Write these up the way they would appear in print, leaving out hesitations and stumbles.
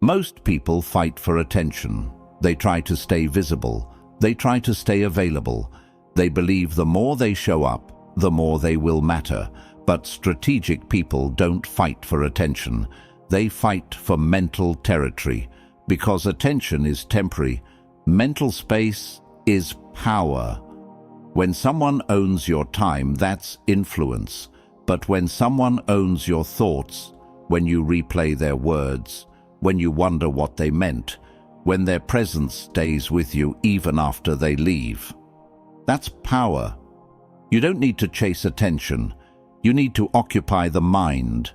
Most people fight for attention. They try to stay visible. They try to stay available. They believe the more they show up, the more they will matter. But strategic people don't fight for attention. They fight for mental territory. Because attention is temporary, mental space is power. When someone owns your time, that's influence. But when someone owns your thoughts, when you replay their words, when you wonder what they meant, when their presence stays with you even after they leave, that's power. You don't need to chase attention. You need to occupy the mind,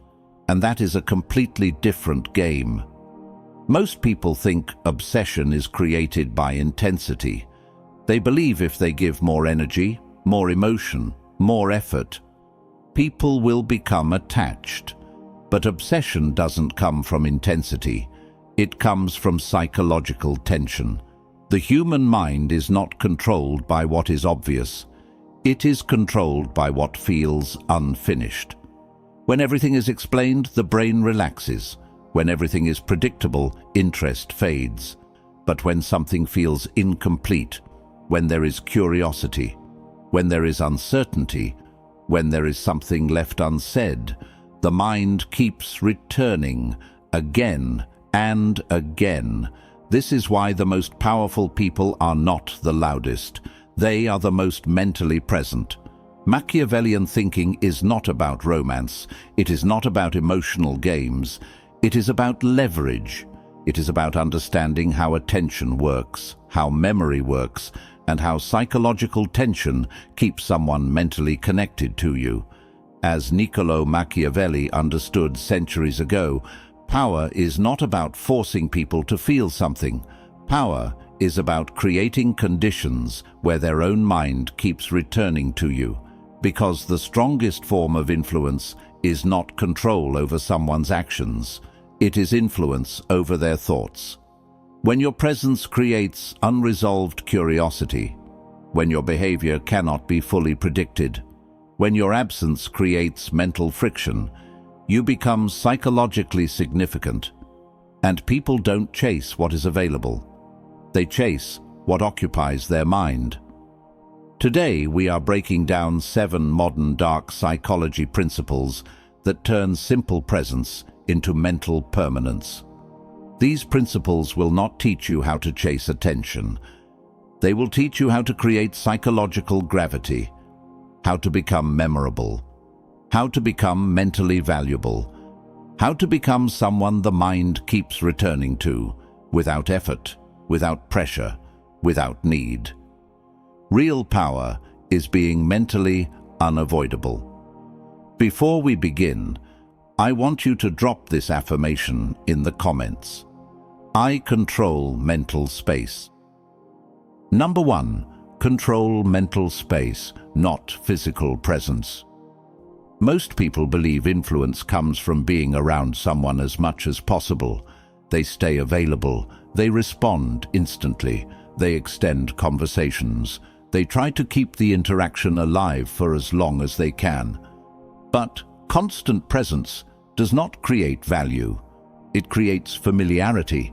and that is a completely different game. Most people think obsession is created by intensity. They believe if they give more energy, more emotion, more effort, people will become attached. But obsession doesn't come from intensity. It comes from psychological tension. The human mind is not controlled by what is obvious. It is controlled by what feels unfinished. When everything is explained, the brain relaxes. When everything is predictable, interest fades. But when something feels incomplete, when there is curiosity, when there is uncertainty, when there is something left unsaid, the mind keeps returning again and again. This is why the most powerful people are not the loudest. They are the most mentally present. Machiavellian thinking is not about romance. It is not about emotional games. It is about leverage. It is about understanding how attention works, how memory works, and how psychological tension keeps someone mentally connected to you. As Niccolò Machiavelli understood centuries ago, power is not about forcing people to feel something. Power is about creating conditions where their own mind keeps returning to you. Because the strongest form of influence is not control over someone's actions. It is influence over their thoughts. When your presence creates unresolved curiosity, when your behavior cannot be fully predicted, when your absence creates mental friction, you become psychologically significant. And people don't chase what is available. They chase what occupies their mind. Today, we are breaking down 7 modern dark psychology principles that turn simple presence into mental permanence. These principles will not teach you how to chase attention. They will teach you how to create psychological gravity, how to become memorable, how to become mentally valuable, how to become someone the mind keeps returning to, without effort, without pressure, without need. Real power is being mentally unavoidable. Before we begin, I want you to drop this affirmation in the comments. I control mental space. Number 1. Control mental space, not physical presence. Most people believe influence comes from being around someone as much as possible. They stay available. They respond instantly. They extend conversations. They try to keep the interaction alive for as long as they can. But constant presence does not create value. It creates familiarity,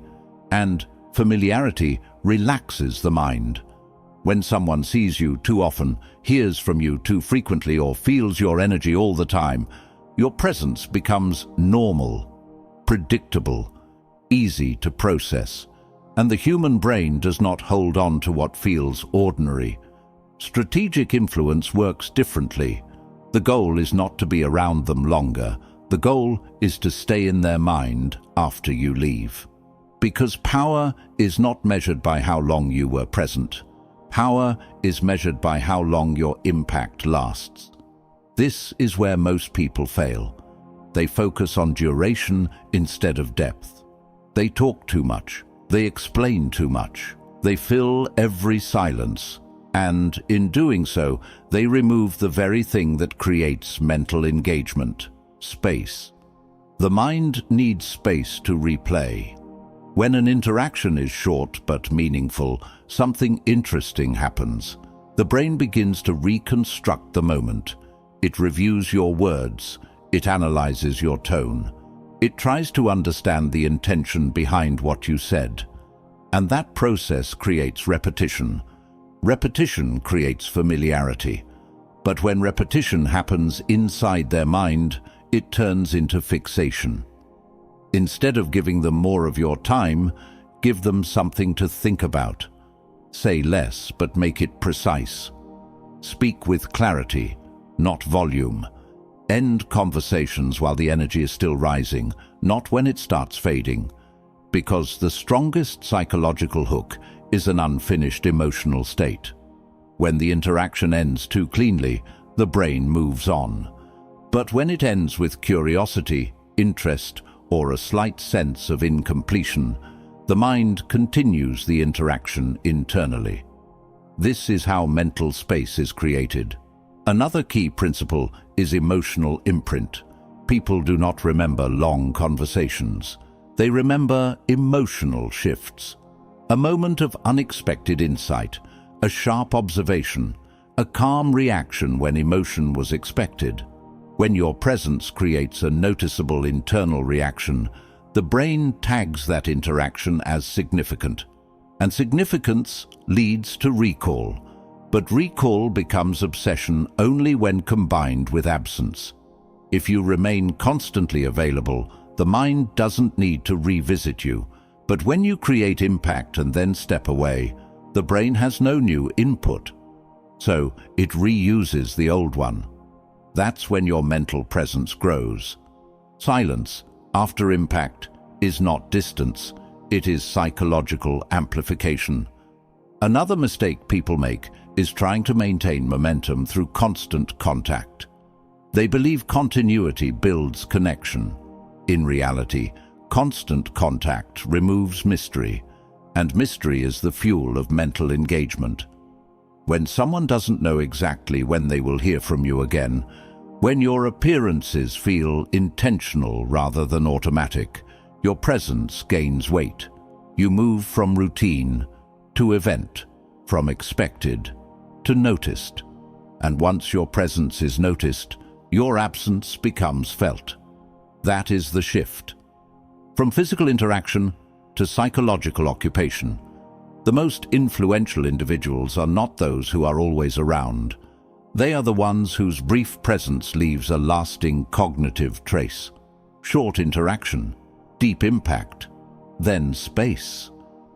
and familiarity relaxes the mind. When someone sees you too often, hears from you too frequently, or feels your energy all the time, your presence becomes normal, predictable, easy to process, and the human brain does not hold on to what feels ordinary. Strategic influence works differently. The goal is not to be around them longer. The goal is to stay in their mind after you leave. Because power is not measured by how long you were present. Power is measured by how long your impact lasts. This is where most people fail. They focus on duration instead of depth. They talk too much. They explain too much. They fill every silence. And in doing so, they remove the very thing that creates mental engagement: space. The mind needs space to replay. When an interaction is short but meaningful, something interesting happens. The brain begins to reconstruct the moment. It reviews your words. It analyzes your tone. It tries to understand the intention behind what you said. And that process creates repetition. Repetition creates familiarity. But when repetition happens inside their mind, it turns into fixation. Instead of giving them more of your time, give them something to think about. Say less, but make it precise. Speak with clarity, not volume. End conversations while the energy is still rising, not when it starts fading. Because the strongest psychological hook is an unfinished emotional state. When the interaction ends too cleanly, the brain moves on. But when it ends with curiosity, interest, or a slight sense of incompletion, the mind continues the interaction internally. This is how mental space is created. Another key principle is emotional imprint. People do not remember long conversations. They remember emotional shifts. A moment of unexpected insight, a sharp observation, a calm reaction when emotion was expected. When your presence creates a noticeable internal reaction, the brain tags that interaction as significant. And significance leads to recall. But recall becomes obsession only when combined with absence. If you remain constantly available, the mind doesn't need to revisit you. But when you create impact and then step away, the brain has no new input. So it reuses the old one. That's when your mental presence grows. Silence, after impact, is not distance. It is psychological amplification. Another mistake people make is trying to maintain momentum through constant contact. They believe continuity builds connection. In reality, constant contact removes mystery, and mystery is the fuel of mental engagement. When someone doesn't know exactly when they will hear from you again, when your appearances feel intentional rather than automatic, your presence gains weight. You move from routine to event, from expected to noticed. And once your presence is noticed, your absence becomes felt. That is the shift. From physical interaction to psychological occupation, the most influential individuals are not those who are always around. They are the ones whose brief presence leaves a lasting cognitive trace. Short interaction, deep impact, then space.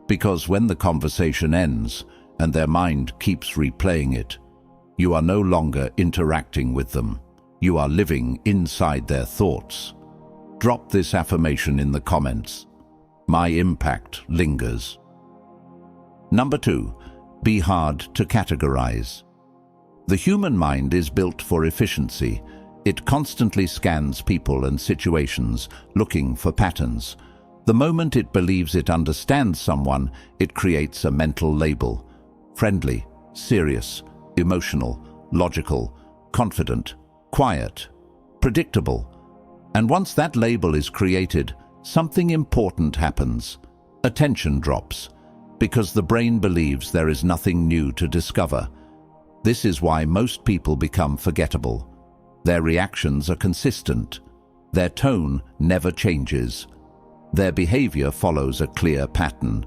Because when the conversation ends and their mind keeps replaying it, you are no longer interacting with them. You are living inside their thoughts. Drop this affirmation in the comments. My impact lingers. Number 2, be hard to categorize. The human mind is built for efficiency. It constantly scans people and situations, looking for patterns. The moment it believes it understands someone, it creates a mental label. Friendly, serious, emotional, logical, confident, quiet, predictable. And once that label is created, something important happens. Attention drops, because the brain believes there is nothing new to discover. This is why most people become forgettable. Their reactions are consistent. Their tone never changes. Their behavior follows a clear pattern.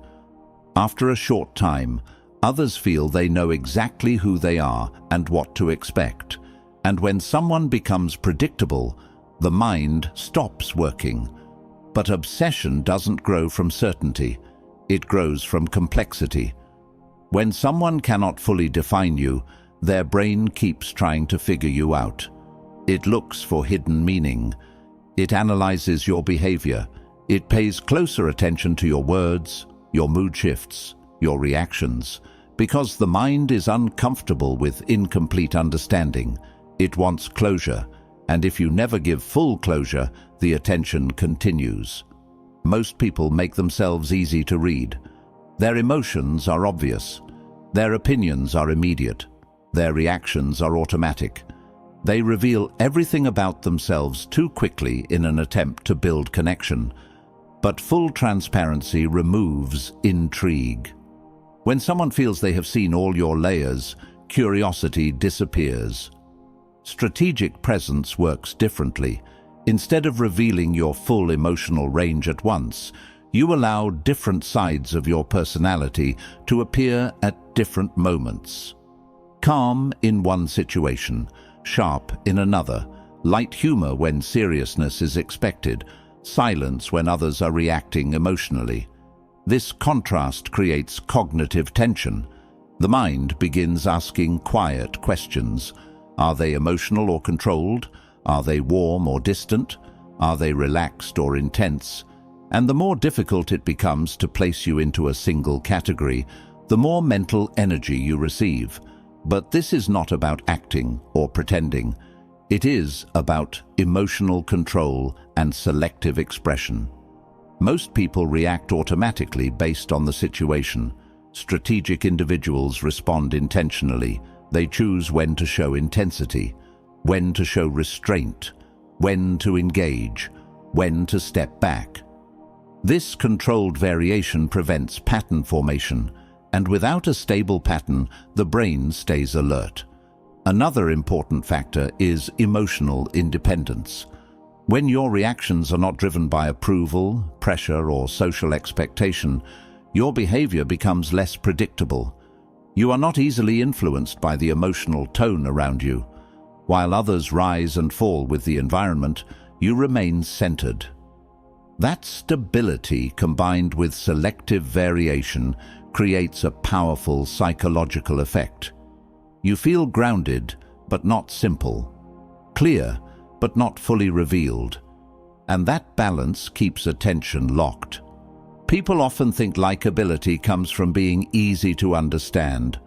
After a short time, others feel they know exactly who they are and what to expect. And when someone becomes predictable, the mind stops working. But obsession doesn't grow from certainty. It grows from complexity. When someone cannot fully define you, their brain keeps trying to figure you out. It looks for hidden meaning. It analyzes your behavior. It pays closer attention to your words, your mood shifts, your reactions. Because the mind is uncomfortable with incomplete understanding, it wants closure. And if you never give full closure, the attention continues. Most people make themselves easy to read. Their emotions are obvious. Their opinions are immediate. Their reactions are automatic. They reveal everything about themselves too quickly in an attempt to build connection. But full transparency removes intrigue. When someone feels they have seen all your layers, curiosity disappears. Strategic presence works differently. Instead of revealing your full emotional range at once, you allow different sides of your personality to appear at different moments. Calm in one situation, sharp in another, light humor when seriousness is expected, silence when others are reacting emotionally. This contrast creates cognitive tension. The mind begins asking quiet questions. Are they emotional or controlled? Are they warm or distant? Are they relaxed or intense? And the more difficult it becomes to place you into a single category, the more mental energy you receive. But this is not about acting or pretending. It is about emotional control and selective expression. Most people react automatically based on the situation. Strategic individuals respond intentionally. They choose when to show intensity, when to show restraint, when to engage, when to step back. This controlled variation prevents pattern formation, and without a stable pattern, the brain stays alert. Another important factor is emotional independence. When your reactions are not driven by approval, pressure, or social expectation, your behavior becomes less predictable. You are not easily influenced by the emotional tone around you. While others rise and fall with the environment, you remain centered. That stability, combined with selective variation, creates a powerful psychological effect. You feel grounded, but not simple. Clear, but not fully revealed. And that balance keeps attention locked. People often think likability comes from being easy to understand,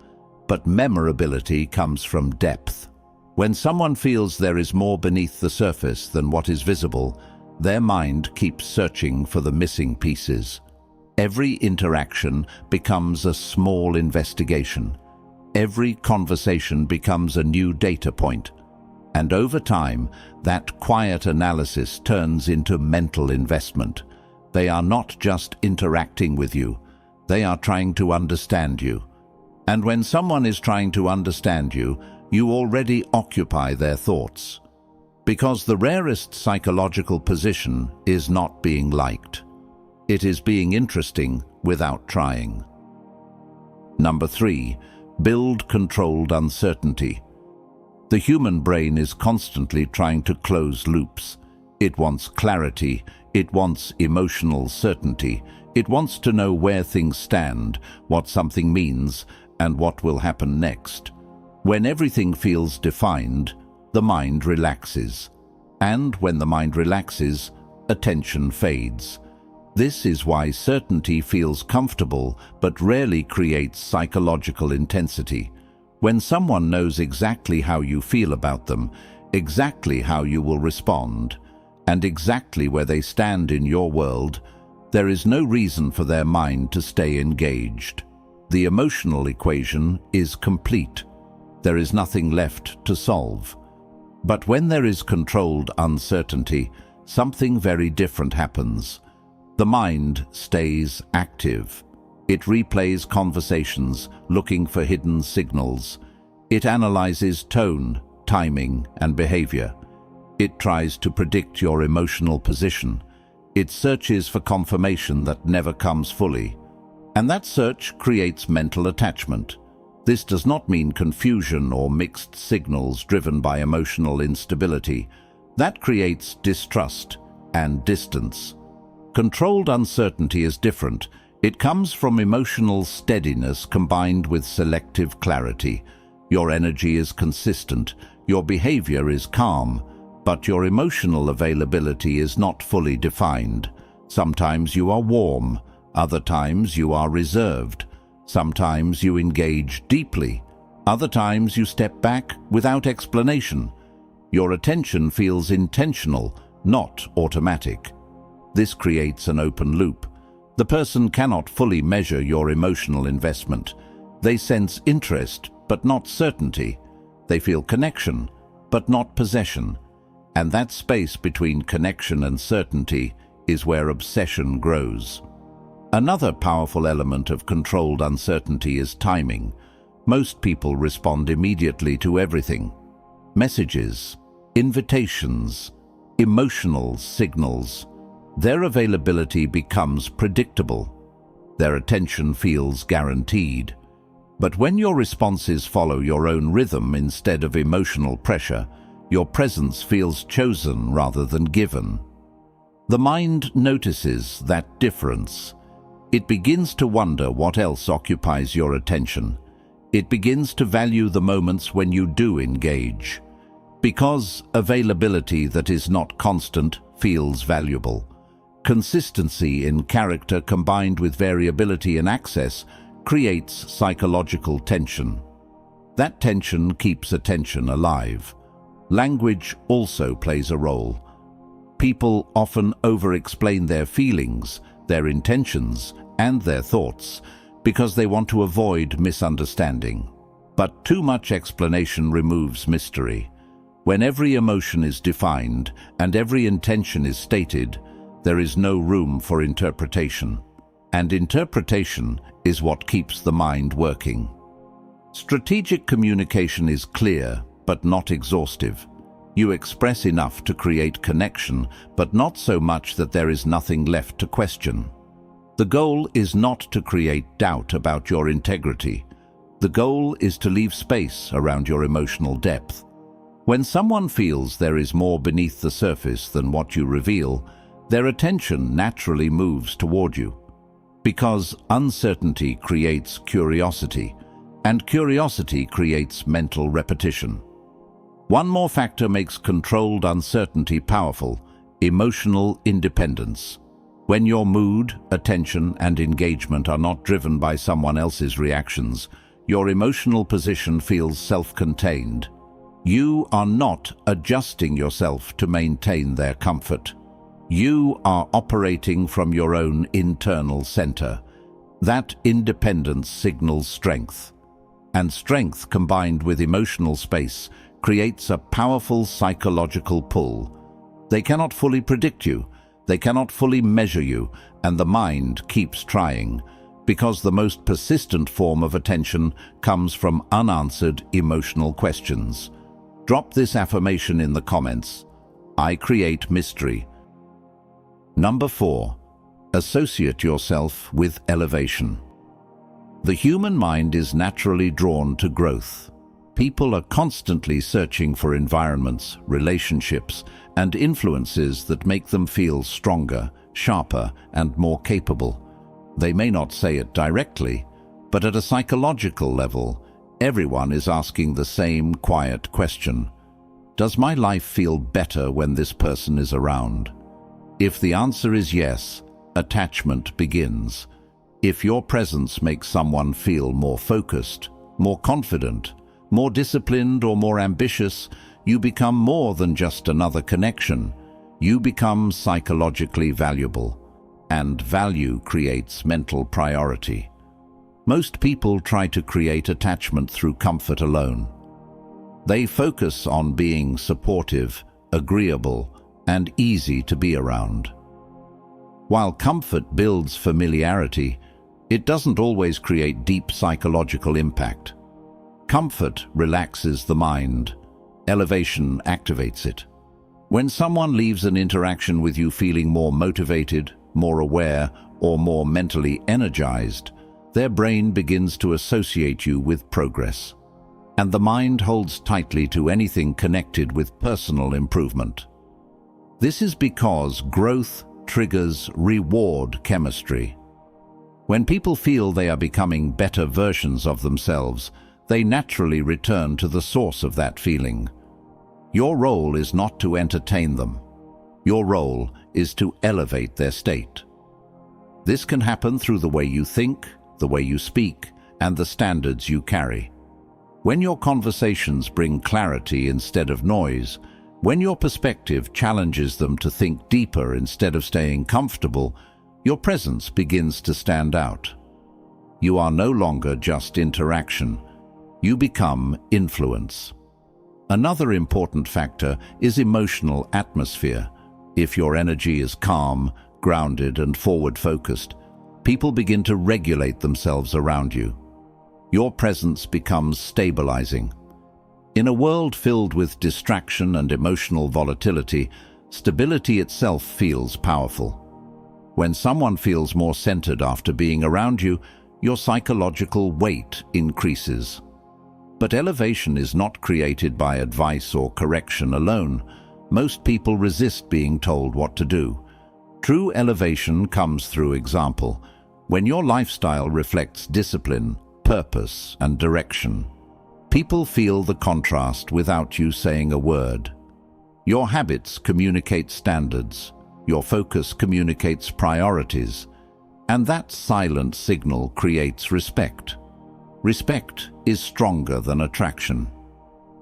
but memorability comes from depth. When someone feels there is more beneath the surface than what is visible, their mind keeps searching for the missing pieces. Every interaction becomes a small investigation. Every conversation becomes a new data point. And over time, that quiet analysis turns into mental investment. They are not just interacting with you, they are trying to understand you. And when someone is trying to understand you, you already occupy their thoughts. Because the rarest psychological position is not being liked. It is being interesting without trying. Number 3, build controlled uncertainty. The human brain is constantly trying to close loops. It wants clarity, it wants emotional certainty, it wants to know where things stand, what something means, and what will happen next. When everything feels defined, the mind relaxes. And when the mind relaxes, attention fades. This is why certainty feels comfortable but rarely creates psychological intensity. When someone knows exactly how you feel about them, exactly how you will respond, and exactly where they stand in your world, there is no reason for their mind to stay engaged. The emotional equation is complete. There is nothing left to solve. But when there is controlled uncertainty, something very different happens. The mind stays active. It replays conversations, looking for hidden signals. It analyzes tone, timing, and behavior. It tries to predict your emotional position. It searches for confirmation that never comes fully. And that search creates mental attachment. This does not mean confusion or mixed signals driven by emotional instability. That creates distrust and distance. Controlled uncertainty is different. It comes from emotional steadiness combined with selective clarity. Your energy is consistent, your behavior is calm, but your emotional availability is not fully defined. Sometimes you are warm, other times you are reserved. Sometimes you engage deeply, other times you step back without explanation. Your attention feels intentional, not automatic. This creates an open loop. The person cannot fully measure your emotional investment. They sense interest, but not certainty. They feel connection, but not possession. And that space between connection and certainty is where obsession grows. Another powerful element of controlled uncertainty is timing. Most people respond immediately to everything. Messages, invitations, Emotional signals. Their availability becomes predictable. Their attention feels guaranteed. But when your responses follow your own rhythm instead of emotional pressure, your presence feels chosen rather than given. The mind notices that difference. It begins to wonder what else occupies your attention. It begins to value the moments when you do engage. Because availability that is not constant feels valuable. Consistency in character combined with variability in access creates psychological tension. That tension keeps attention alive. Language also plays a role. People often over-explain their feelings, their intentions, and their thoughts because they want to avoid misunderstanding. But too much explanation removes mystery. When every emotion is defined and every intention is stated, there is no room for interpretation. And interpretation is what keeps the mind working. Strategic communication is clear, but not exhaustive. You express enough to create connection, but not so much that there is nothing left to question. The goal is not to create doubt about your integrity. The goal is to leave space around your emotional depth. When someone feels there is more beneath the surface than what you reveal, their attention naturally moves toward you. Because uncertainty creates curiosity, and curiosity creates mental repetition. One more factor makes controlled uncertainty powerful: emotional independence. When your mood, attention, and engagement are not driven by someone else's reactions, your emotional position feels self-contained. You are not adjusting yourself to maintain their comfort. You are operating from your own internal center. That independence signals strength. And strength combined with emotional space creates a powerful psychological pull. They cannot fully predict you, they cannot fully measure you, and the mind keeps trying, because the most persistent form of attention comes from unanswered emotional questions. Drop this affirmation in the comments. I create mystery. Number 4. Associate yourself with elevation. The human mind is naturally drawn to growth. People are constantly searching for environments, relationships, and influences that make them feel stronger, sharper, and more capable. They may not say it directly, but at a psychological level, everyone is asking the same quiet question. Does my life feel better when this person is around? If the answer is yes, attachment begins. If your presence makes someone feel more focused, more confident, more disciplined, or more ambitious, you become more than just another connection. You become psychologically valuable, and value creates mental priority. Most people try to create attachment through comfort alone. They focus on being supportive, agreeable, and easy to be around. While comfort builds familiarity, it doesn't always create deep psychological impact. Comfort relaxes the mind. Elevation activates it. When someone leaves an interaction with you feeling more motivated, more aware, or more mentally energized, their brain begins to associate you with progress. And the mind holds tightly to anything connected with personal improvement. This is because growth triggers reward chemistry. When people feel they are becoming better versions of themselves, they naturally return to the source of that feeling. Your role is not to entertain them. Your role is to elevate their state. This can happen through the way you think, the way you speak, and the standards you carry. When your conversations bring clarity instead of noise, when your perspective challenges them to think deeper instead of staying comfortable, your presence begins to stand out. You are no longer just interaction. You become influence. Another important factor is emotional atmosphere. If your energy is calm, grounded, and forward-focused, people begin to regulate themselves around you. Your presence becomes stabilizing. In a world filled with distraction and emotional volatility, Stability itself feels powerful. When someone feels more centered after being around you, your psychological weight increases. But elevation is not created by advice or correction alone. Most people resist being told what to do. True elevation comes through example, when your lifestyle reflects discipline, purpose, and direction. People feel the contrast without you saying a word. Your habits communicate standards, your focus communicates priorities, and that silent signal creates respect. Respect is stronger than attraction,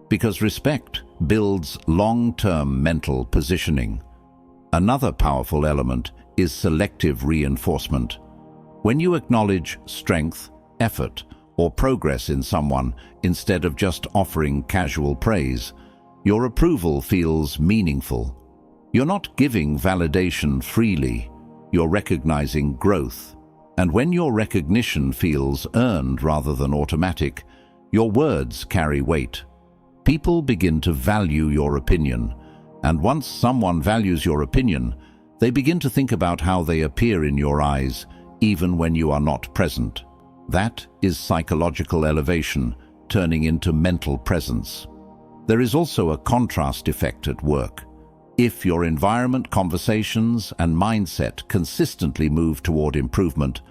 because respect builds long-term mental positioning. Another powerful element is selective reinforcement. When you acknowledge strength, effort, or progress in someone instead of just offering casual praise, your approval feels meaningful. You're not giving validation freely, you're recognizing growth. And when your recognition feels earned rather than automatic, your words carry weight. People begin to value your opinion, and once someone values your opinion, they begin to think about how they appear in your eyes, even when you are not present. That is psychological elevation, turning into mental presence. There is also a contrast effect at work. If your environment, conversations, and mindset consistently move toward improvement,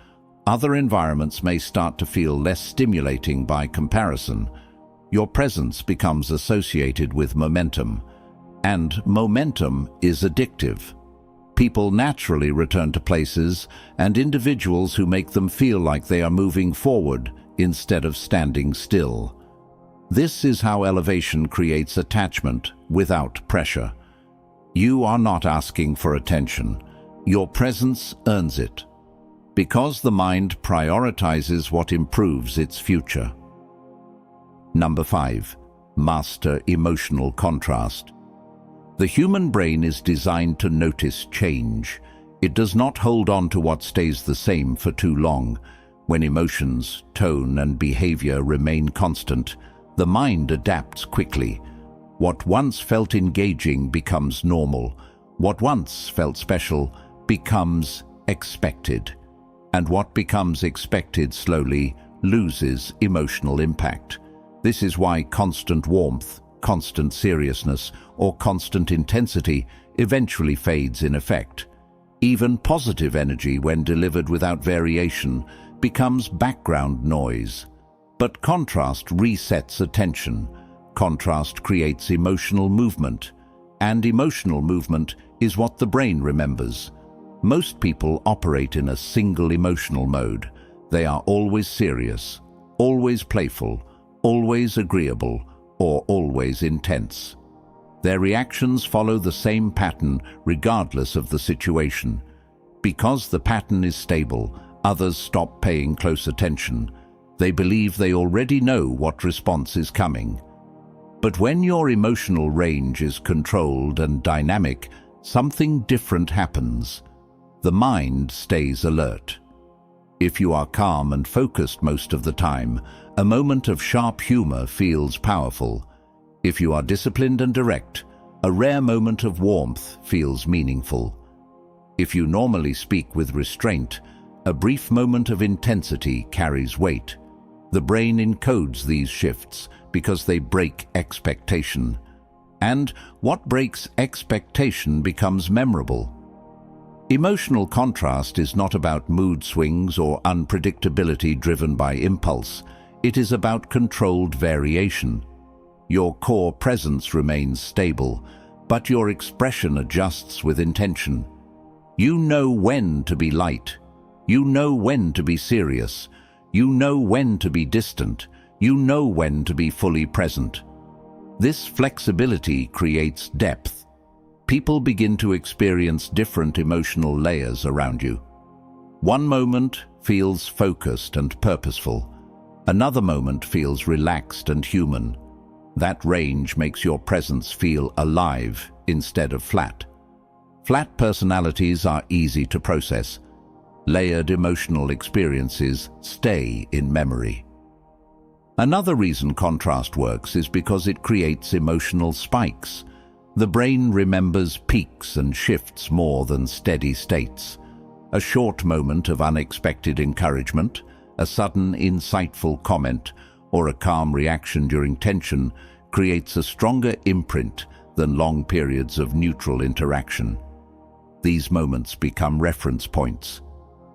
other environments may start to feel less stimulating by comparison. Your presence becomes associated with momentum, and momentum is addictive. People naturally return to places and individuals who make them feel like they are moving forward instead of standing still. This is how elevation creates attachment without pressure. You are not asking for attention. Your presence earns it, because the mind prioritizes what improves its future. Number 5. Master emotional contrast. The human brain is designed to notice change. It does not hold on to what stays the same for too long. When emotions, tone, and behavior remain constant, the mind adapts quickly. What once felt engaging becomes normal. What once felt special becomes expected. And what becomes expected slowly loses emotional impact. This is why constant warmth, constant seriousness, or constant intensity eventually fades in effect. Even positive energy, when delivered without variation, becomes background noise. But contrast resets attention. Contrast creates emotional movement, and emotional movement is what the brain remembers. Most people operate in a single emotional mode. They are always serious, always playful, always agreeable, or always intense. Their reactions follow the same pattern regardless of the situation. Because the pattern is stable, others stop paying close attention. They believe they already know what response is coming. But when your emotional range is controlled and dynamic, something different happens. The mind stays alert. If you are calm and focused most of the time, a moment of sharp humor feels powerful. If you are disciplined and direct, a rare moment of warmth feels meaningful. If you normally speak with restraint, a brief moment of intensity carries weight. The brain encodes these shifts because they break expectation. And what breaks expectation becomes memorable. Emotional contrast is not about mood swings or unpredictability driven by impulse. It is about controlled variation. Your core presence remains stable, but your expression adjusts with intention. You know when to be light. You know when to be serious. You know when to be distant. You know when to be fully present. This flexibility creates depth. People begin to experience different emotional layers around you. One moment feels focused and purposeful. Another moment feels relaxed and human. That range makes your presence feel alive instead of flat. Flat personalities are easy to process. Layered emotional experiences stay in memory. Another reason contrast works is because it creates emotional spikes. The brain remembers peaks and shifts more than steady states. A short moment of unexpected encouragement, a sudden insightful comment, or a calm reaction during tension creates a stronger imprint than long periods of neutral interaction. These moments become reference points.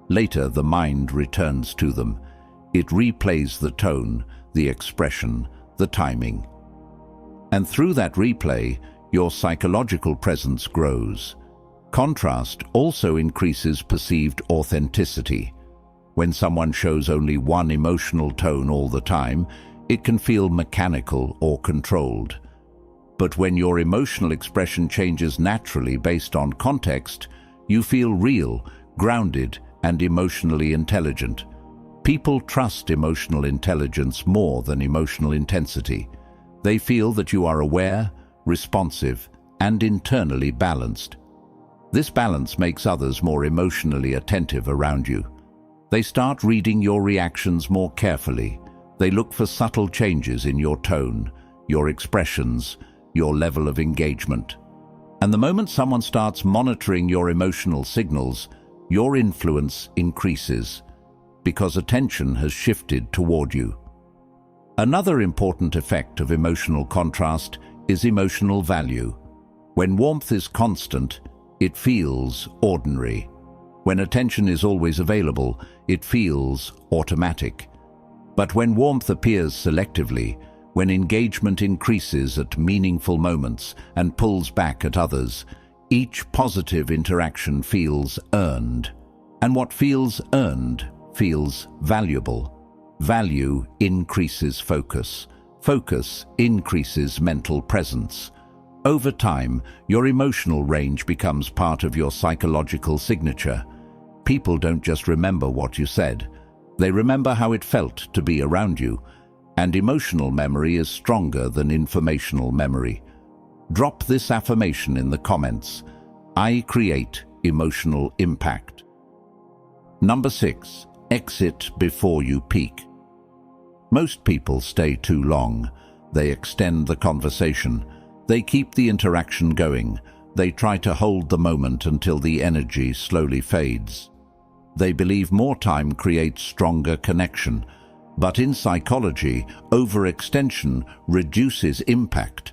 Later, the mind returns to them. It replays the tone, the expression, the timing. And through that replay, your psychological presence grows. Contrast also increases perceived authenticity. When someone shows only one emotional tone all the time, it can feel mechanical or controlled. But when your emotional expression changes naturally based on context, you feel real, grounded, and emotionally intelligent. People trust emotional intelligence more than emotional intensity. They feel that you are aware, responsive, and internally balanced. This balance makes others more emotionally attentive around you. They start reading your reactions more carefully. They look for subtle changes in your tone, your expressions, your level of engagement. And the moment someone starts monitoring your emotional signals, your influence increases, because attention has shifted toward you. Another important effect of emotional contrast is emotional value. When warmth is constant, it feels ordinary. When attention is always available, it feels automatic. But when warmth appears selectively, when engagement increases at meaningful moments and pulls back at others, each positive interaction feels earned. And what feels earned feels valuable. Value increases focus. Focus increases mental presence. Over time, your emotional range becomes part of your psychological signature. People don't just remember what you said. They remember how it felt to be around you. And emotional memory is stronger than informational memory. Drop this affirmation in the comments. I create emotional impact. Number 6. Exit before you peak. Most people stay too long. They extend the conversation. They keep the interaction going. They try to hold the moment until the energy slowly fades. They believe more time creates stronger connection. But in psychology, overextension reduces impact.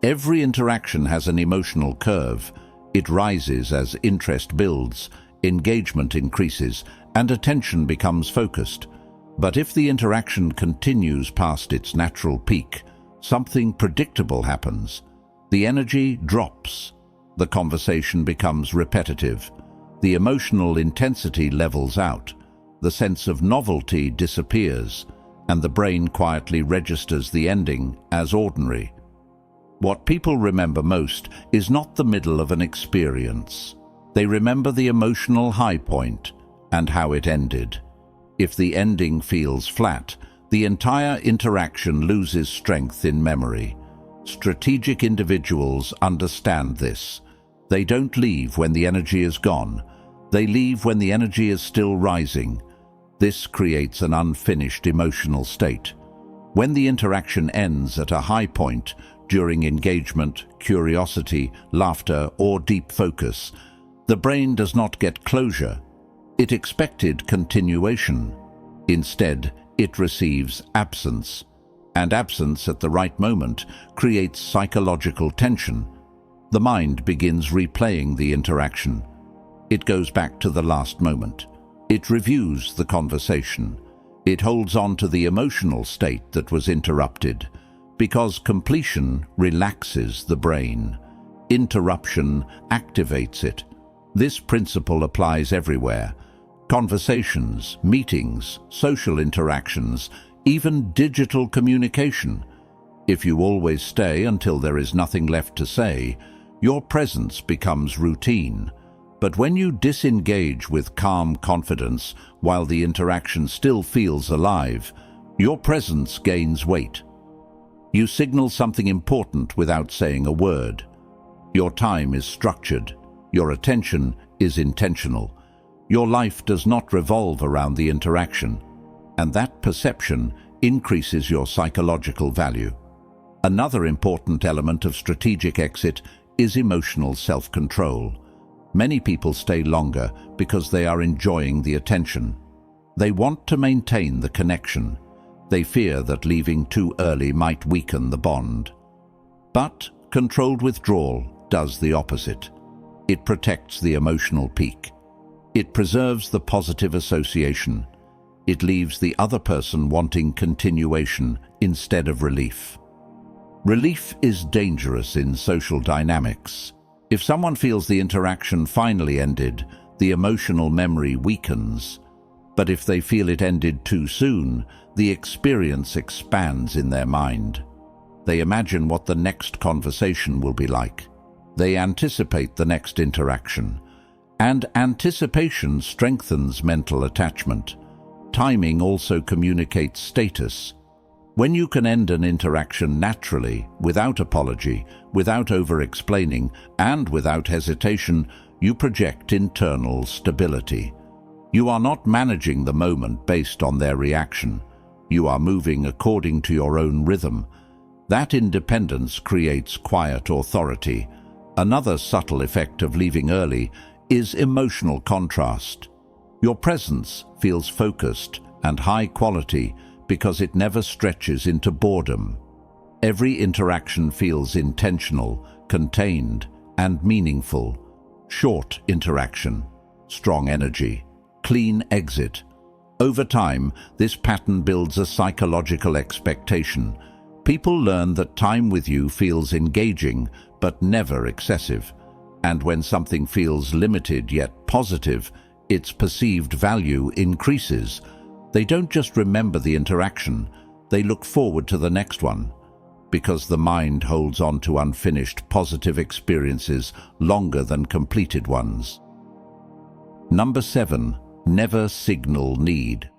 Every interaction has an emotional curve. It rises as interest builds, engagement increases, and attention becomes focused. But if the interaction continues past its natural peak, something predictable happens. The energy drops. The conversation becomes repetitive. The emotional intensity levels out. The sense of novelty disappears, and the brain quietly registers the ending as ordinary. What people remember most is not the middle of an experience. They remember the emotional high point and how it ended. If the ending feels flat, the entire interaction loses strength in memory. Strategic individuals understand this. They don't leave when the energy is gone. They leave when the energy is still rising. This creates an unfinished emotional state. When the interaction ends at a high point, during engagement, curiosity, laughter, or deep focus, the brain does not get closure. It expected continuation. Instead, it receives absence. And absence at the right moment creates psychological tension. The mind begins replaying the interaction. It goes back to the last moment. It reviews the conversation. It holds on to the emotional state that was interrupted, because completion relaxes the brain. Interruption activates it. This principle applies everywhere. Conversations, meetings, social interactions, even digital communication. If you always stay until there is nothing left to say, your presence becomes routine. But when you disengage with calm confidence while the interaction still feels alive, your presence gains weight. You signal something important without saying a word. Your time is structured. Your attention is intentional. Your life does not revolve around the interaction, and that perception increases your psychological value. Another important element of strategic exit is emotional self-control. Many people stay longer because they are enjoying the attention. They want to maintain the connection. They fear that leaving too early might weaken the bond. But controlled withdrawal does the opposite. It protects the emotional peak. It preserves the positive association. It leaves the other person wanting continuation instead of relief. Relief is dangerous in social dynamics. If someone feels the interaction finally ended, the emotional memory weakens. But if they feel it ended too soon, the experience expands in their mind. They imagine what the next conversation will be like. They anticipate the next interaction. And anticipation strengthens mental attachment. Timing also communicates status. When you can end an interaction naturally, without apology, without over-explaining, and without hesitation, you project internal stability. You are not managing the moment based on their reaction. You are moving according to your own rhythm. That independence creates quiet authority. Another subtle effect of leaving early is emotional contrast. Your presence feels focused and high quality because it never stretches into boredom. Every interaction feels intentional, contained, and meaningful. Short interaction, strong energy, clean exit. Over time, this pattern builds a psychological expectation. People learn that time with you feels engaging, but never excessive. And when something feels limited yet positive, its perceived value increases. They don't just remember the interaction, they look forward to the next one, because the mind holds on to unfinished positive experiences longer than completed ones. Number 7. Never signal need.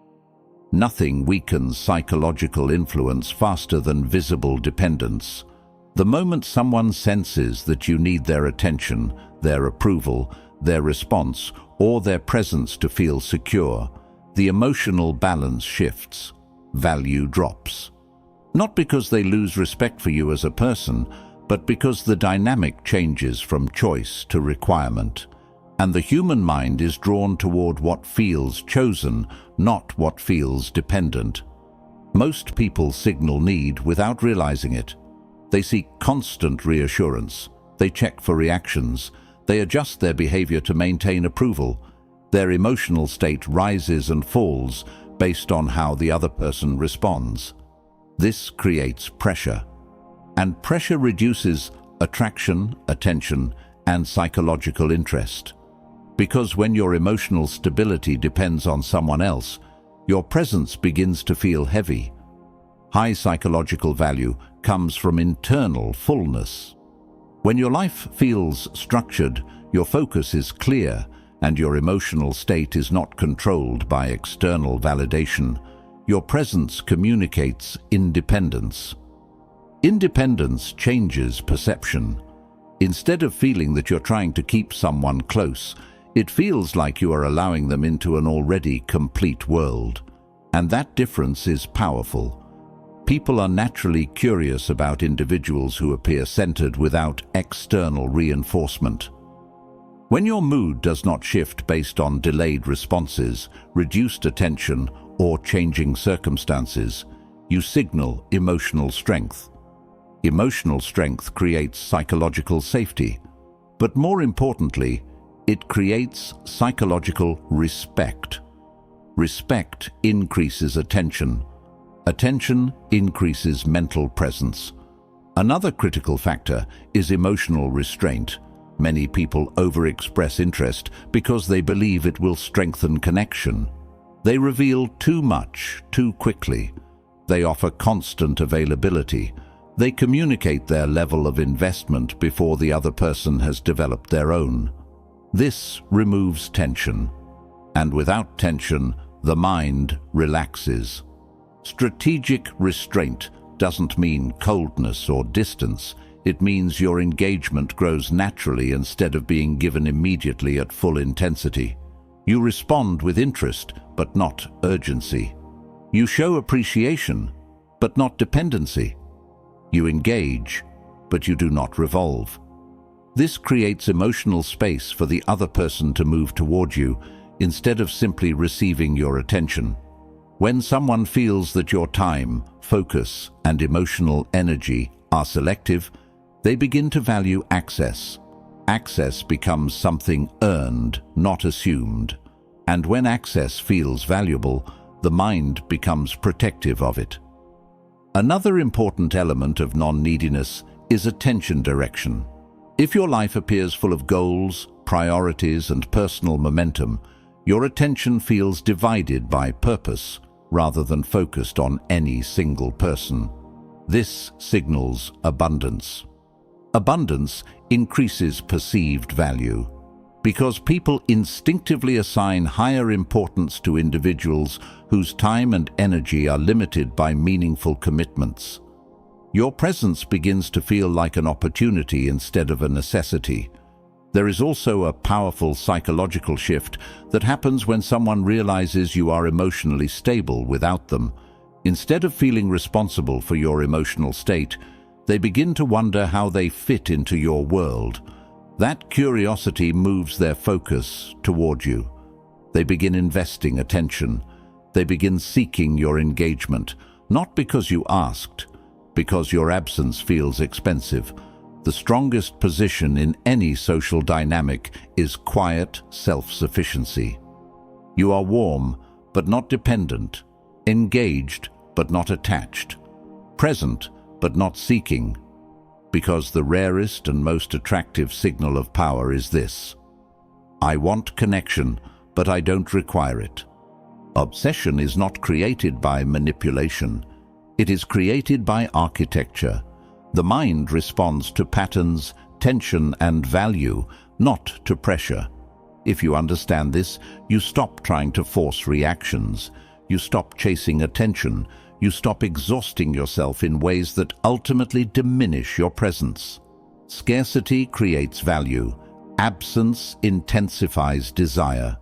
Nothing weakens psychological influence faster than visible dependence. The moment someone senses that you need their attention, their approval, their response, or their presence to feel secure, the emotional balance shifts. Value drops. Not because they lose respect for you as a person, but because the dynamic changes from choice to requirement. And the human mind is drawn toward what feels chosen, not what feels dependent. Most people signal need without realizing it. They seek constant reassurance. They check for reactions. They adjust their behavior to maintain approval. Their emotional state rises and falls based on how the other person responds. This creates pressure. And pressure reduces attraction, attention, and psychological interest. Because when your emotional stability depends on someone else, your presence begins to feel heavy. High psychological value comes from internal fullness. When your life feels structured, your focus is clear, and your emotional state is not controlled by external validation, your presence communicates independence. Independence changes perception. Instead of feeling that you're trying to keep someone close, it feels like you are allowing them into an already complete world. And that difference is powerful. People are naturally curious about individuals who appear centered without external reinforcement. When your mood does not shift based on delayed responses, reduced attention, or changing circumstances, you signal emotional strength. Emotional strength creates psychological safety, but more importantly, it creates psychological respect. Respect increases attention. Attention increases mental presence. Another critical factor is emotional restraint. Many people overexpress interest because they believe it will strengthen connection. They reveal too much, too quickly. They offer constant availability. They communicate their level of investment before the other person has developed their own. This removes tension. And without tension, the mind relaxes. Strategic restraint doesn't mean coldness or distance. It means your engagement grows naturally instead of being given immediately at full intensity. You respond with interest, but not urgency. You show appreciation, but not dependency. You engage, but you do not revolve. This creates emotional space for the other person to move toward you instead of simply receiving your attention. When someone feels that your time, focus, and emotional energy are selective, they begin to value access. Access becomes something earned, not assumed. And when access feels valuable, the mind becomes protective of it. Another important element of non-neediness is attention direction. If your life appears full of goals, priorities, and personal momentum, your attention feels divided by purpose rather than focused on any single person. This signals abundance. Abundance increases perceived value because people instinctively assign higher importance to individuals whose time and energy are limited by meaningful commitments. Your presence begins to feel like an opportunity instead of a necessity. There is also a powerful psychological shift that happens when someone realizes you are emotionally stable without them. Instead of feeling responsible for your emotional state, they begin to wonder how they fit into your world. That curiosity moves their focus toward you. They begin investing attention. They begin seeking your engagement, not because you asked, because your absence feels expensive. The strongest position in any social dynamic is quiet self-sufficiency. You are warm, but not dependent, engaged, but not attached, present, but not seeking, because the rarest and most attractive signal of power is this: I want connection, but I don't require it. Obsession is not created by manipulation. It is created by architecture. The mind responds to patterns, tension, and value, not to pressure. If you understand this, you stop trying to force reactions. You stop chasing attention. You stop exhausting yourself in ways that ultimately diminish your presence. Scarcity creates value. Absence intensifies desire.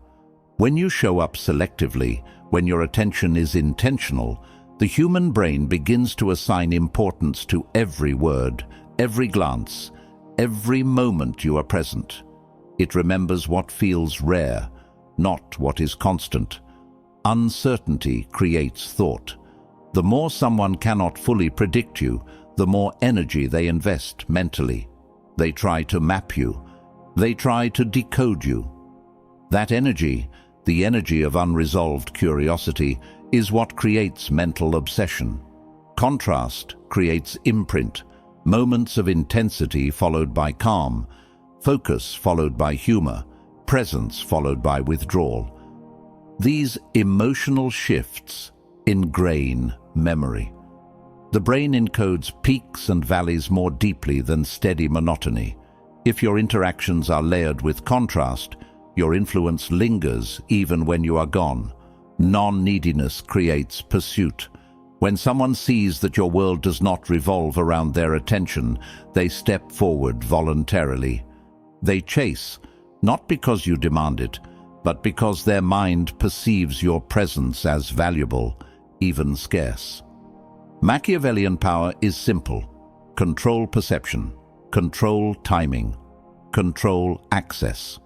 When you show up selectively, when your attention is intentional, the human brain begins to assign importance to every word, every glance, every moment you are present. It remembers what feels rare, not what is constant. Uncertainty creates thought. The more someone cannot fully predict you, the more energy they invest mentally. They try to map you. They try to decode you. That energy, the energy of unresolved curiosity, is what creates mental obsession. Contrast creates imprint, moments of intensity followed by calm, focus followed by humor, presence followed by withdrawal. These emotional shifts ingrain memory. The brain encodes peaks and valleys more deeply than steady monotony. If your interactions are layered with contrast, your influence lingers even when you are gone. Non-neediness creates pursuit. When someone sees that your world does not revolve around their attention, they step forward voluntarily. They chase, not because you demand it, but because their mind perceives your presence as valuable, even scarce. Machiavellian power is simple. Control perception, control timing, control access.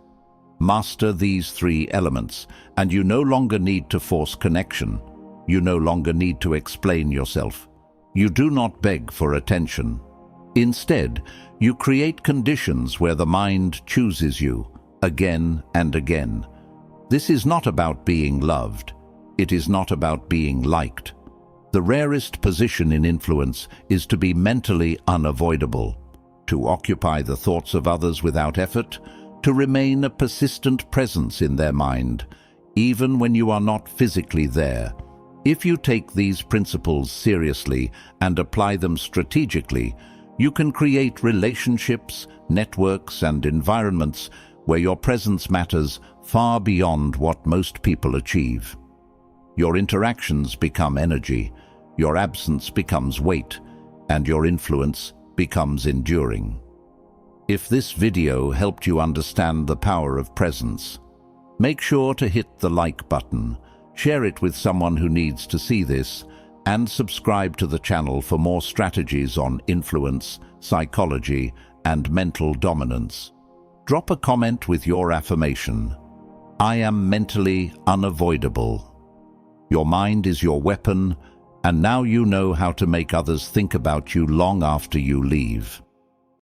Master these three elements, and you no longer need to force connection. You no longer need to explain yourself. You do not beg for attention. Instead, you create conditions where the mind chooses you, again and again. This is not about being loved. It is not about being liked. The rarest position in influence is to be mentally unavoidable, to occupy the thoughts of others without effort, to remain a persistent presence in their mind, even when you are not physically there. If you take these principles seriously and apply them strategically, you can create relationships, networks, and environments where your presence matters far beyond what most people achieve. Your interactions become energy, your absence becomes weight, and your influence becomes enduring. If this video helped you understand the power of presence, make sure to hit the like button, share it with someone who needs to see this, and subscribe to the channel for more strategies on influence, psychology, and mental dominance. Drop a comment with your affirmation. I am mentally unavoidable. Your mind is your weapon, and now you know how to make others think about you long after you leave.